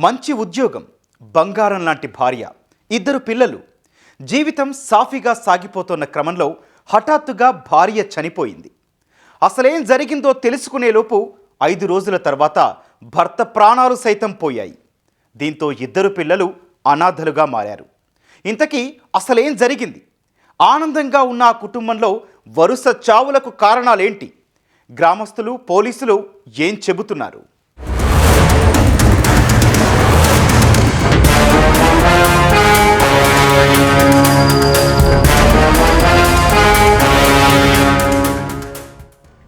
మంచి ఉద్యోగం, బంగారం లాంటి భార్య, 2 పిల్లలు, జీవితం సాఫీగా సాగిపోతున్న క్రమంలో హఠాత్తుగా భార్య చనిపోయింది. అసలేం జరిగిందో తెలుసుకునేలోపు 5 రోజుల తర్వాత భర్త ప్రాణాలు సైతం పోయాయి. దీంతో 2 పిల్లలు అనాథలుగా మారారు. ఇంతకీ అసలేం జరిగింది? ఆనందంగా ఉన్న ఆ కుటుంబంలో వరుస చావులకు కారణాలేంటి? గ్రామస్తులు, పోలీసులు ఏం చెబుతున్నారు?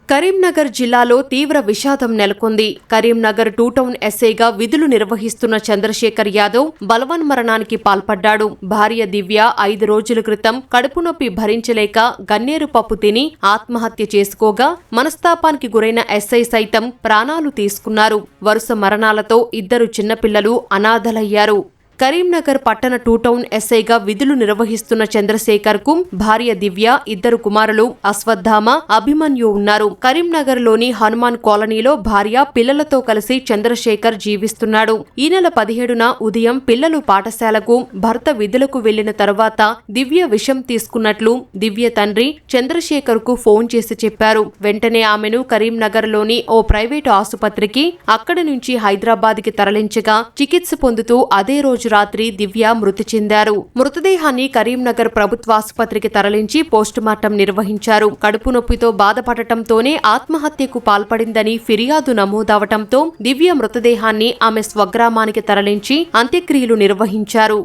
కరీంనగర్ జిల్లాలో తీవ్ర విషాదం నెలకొంది. కరీంనగర్ 2 టౌన్ ఎస్ఐగా విధులు నిర్వహిస్తున్న చంద్రశేఖర్ యాదవ్ బలవన్మరణానికి పాల్పడ్డాడు. భార్య దివ్య 5 రోజుల క్రితం కడుపు నొప్పి భరించలేక గన్నేరు పప్పు తిని ఆత్మహత్య చేసుకోగా మనస్తాపానికి గురైన ఎస్ఐ సైతం ప్రాణాలు తీసుకున్నారు. వరుస మరణాలతో 2 చిన్నపిల్లలు అనాథలయ్యారు. కరీంనగర్ పట్టణ 2 టౌన్ ఎస్ఐగా విధులు నిర్వహిస్తున్న చంద్రశేఖర్ కు భార్య దివ్య, 2 కుమారులు అశ్వత్థామ, అభిమన్యు ఉన్నారు. కరీంనగర్ లోని హనుమాన్ కాలనీలో భార్య, పిల్లలతో కలిసి చంద్రశేఖర్ జీవిస్తున్నాడు. ఈ నెల 17న ఉదయం పిల్లలు పాఠశాలకు, భర్త విధులకు వెళ్లిన తర్వాత దివ్య విషం తీసుకున్నట్లు దివ్య తండ్రి చంద్రశేఖర్ కు ఫోన్ చేసి చెప్పారు. వెంటనే ఆమెను కరీంనగర్ లోని ఓ ప్రైవేటు ఆసుపత్రికి, అక్కడి నుంచి హైదరాబాద్ కి తరలించగా చికిత్స పొందుతూ అదే రోజు రాత్రి దివ్య మృతి చెందారు. మృతదేహాన్ని కరీంనగర్ ప్రభుత్వాసుపత్రికి తరలించి పోస్టుమార్టం నిర్వహించారు. కడుపు నొప్పితో బాధపడటంతోనే ఆత్మహత్యకు పాల్పడిందని ఫిర్యాదు నమోదవటంతో దివ్య మృతదేహాన్ని ఆమె స్వగ్రామానికి తరలించి అంత్యక్రియలు నిర్వహించారు.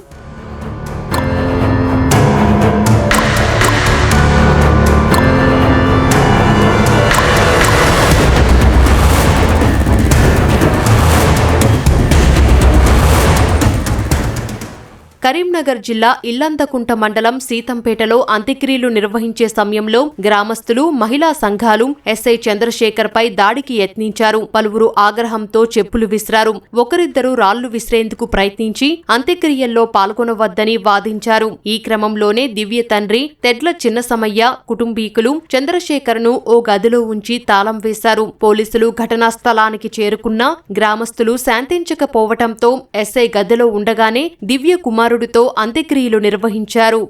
కరీంనగర్ జిల్లా ఇల్లందకుంట మండలం సీతంపేటలో అంత్యక్రియలు నిర్వహించే సమయంలో గ్రామస్తులు, మహిళా సంఘాలు ఎస్ఐ చంద్రశేఖర్ పై దాడికి యత్నించారు. పలువురు ఆగ్రహంతో చెప్పులు విసిరారు. ఒకరిద్దరు రాళ్లు విసిరేందుకు ప్రయత్నించి అంత్యక్రియల్లో పాల్గొనవద్దని వాదించారు. ఈ క్రమంలోనే దివ్య తండ్రి తెడ్ల చిన్నసమయ్య కుటుంబీకులు చంద్రశేఖర్ ను ఓ గదిలో ఉంచి తాళం వేశారు. పోలీసులు ఘటనా స్థలానికి చేరుకున్నా గ్రామస్తులు శాంతించకపోవటంతో ఎస్ఐ గదిలో ఉండగానే దివ్య కుమారుడితో అంత్యక్రియలు నిర్వహించారు.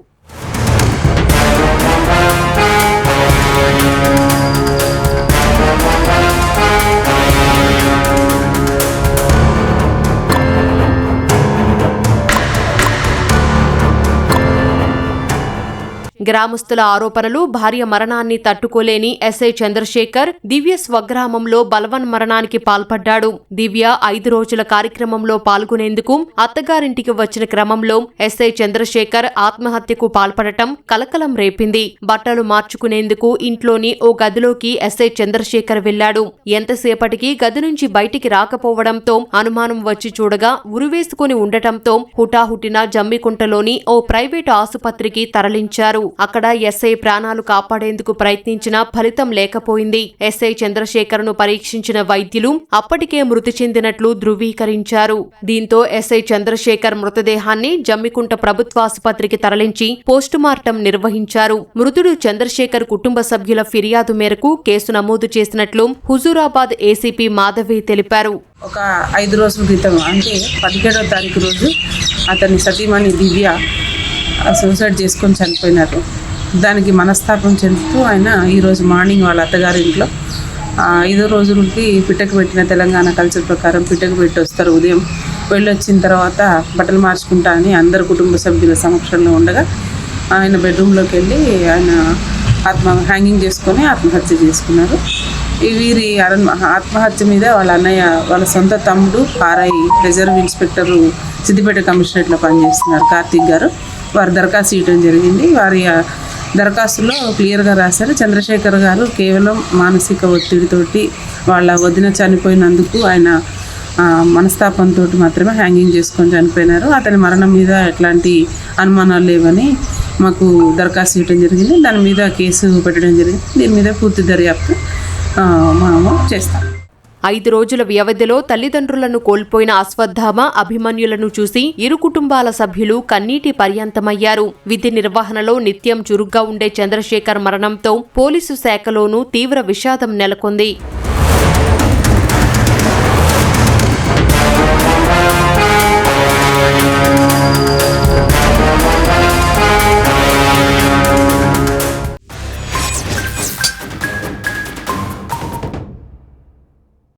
గ్రామస్తుల ఆరోపణలు, భార్య మరణాన్ని తట్టుకోలేని ఎస్ఐ చంద్రశేఖర్ దివ్య స్వగ్రామంలో బలవన్మరణానికి పాల్పడ్డాడు. దివ్య 5 రోజుల కార్యక్రమంలో పాల్గొనేందుకు అత్తగారింటికి వచ్చిన క్రమంలో ఎస్ఐ చంద్రశేఖర్ ఆత్మహత్యకు పాల్పడటం కలకలం రేపింది. బట్టలు మార్చుకునేందుకు ఇంట్లోని ఓ గదిలోకి ఎస్ఐ చంద్రశేఖర్ వెళ్లాడు. ఎంతసేపటికి గది నుంచి బయటికి రాకపోవడంతో అనుమానం వచ్చి చూడగా ఉరివేసుకుని ఉండటంతో హుటాహుటిన జమ్మికుంటలోని ఓ ప్రైవేటు ఆసుపత్రికి తరలించారు. అక్కడ ఎస్ఐ ప్రాణాలు కాపాడేందుకు ప్రయత్నించినా ఫలితం లేకపోయింది. ఎస్ఐ చంద్రశేఖర్ ను పరీక్షించిన వైద్యులు అప్పటికే మృతి చెందినట్లు ధృవీకరించారు. దీంతో ఎస్ఐ చంద్రశేఖర్ మృతదేహాన్ని జమ్మికుంట ప్రభుత్వాసుపత్రికి తరలించి పోస్టుమార్టం నిర్వహించారు. మృతుడు చంద్రశేఖర్ కుటుంబ సభ్యుల ఫిర్యాదు మేరకు కేసు నమోదు చేసినట్లు హుజూరాబాద్ ఏసీపీ మాధవి తెలిపారు. ఒక 5 రోజుల క్రితం అంటే 17వ తారీఖు రోజు అతని సతీమణి దివ్య సూసైడ్ చేసుకొని చనిపోయినారు. దానికి మనస్తాపం చెందుతూ ఆయన ఈరోజు మార్నింగ్ వాళ్ళ అత్తగారి ఇంట్లో 5 రోజులకి పిట్టకు పెట్టిన తెలంగాణ కల్చర్ ప్రకారం పిట్టకు పెట్టి వస్తారు. ఉదయం వెళ్ళొచ్చిన తర్వాత బట్టలు మార్చుకుంటా అని అందరు కుటుంబ సభ్యుల సమక్షంలో ఉండగా ఆయన బెడ్రూమ్లోకి వెళ్ళి ఆయన హ్యాంగింగ్ చేసుకొని ఆత్మహత్య చేసుకున్నారు. వీరి ఆత్మహత్య మీద వాళ్ళ అన్నయ్య, వాళ్ళ సొంత తమ్ముడు ఆర్ఐ రిజర్వ్ ఇన్స్పెక్టరు సిద్దిపేట కమిషనరేట్లో పనిచేస్తున్నారు కార్తీక్ గారు. వారు దరఖాస్తు ఇవ్వడం జరిగింది. వారి దరఖాస్తులో క్లియర్గా రాశారు, చంద్రశేఖర్ గారు కేవలం మానసిక ఒత్తిడితోటి వాళ్ళ వదిన చనిపోయినందుకు ఆయన మనస్తాపంతో మాత్రమే హ్యాంగింగ్ చేసుకొని చనిపోయినారు. అతని మరణం మీద ఎట్లాంటి అనుమానాలు లేవని మాకు దరఖాస్తు ఇవ్వడం జరిగింది. దాని మీద కేసు పెట్టడం జరిగింది. దీని మీద పూర్తి దర్యాప్తు మనము చేస్తాం. 5 రోజుల వ్యవధిలో తల్లిదండ్రులను కోల్పోయిన అశ్వత్థామ, అభిమన్యులను చూసి ఇరు కుటుంబాల సభ్యులు కన్నీటి పర్యంతమయ్యారు. విధి నిర్వహణలో నిత్యం చురుగ్గా ఉండే చంద్రశేఖర్ మరణంతో పోలీసు శాఖలోనూ తీవ్ర విషాదం నెలకొంది.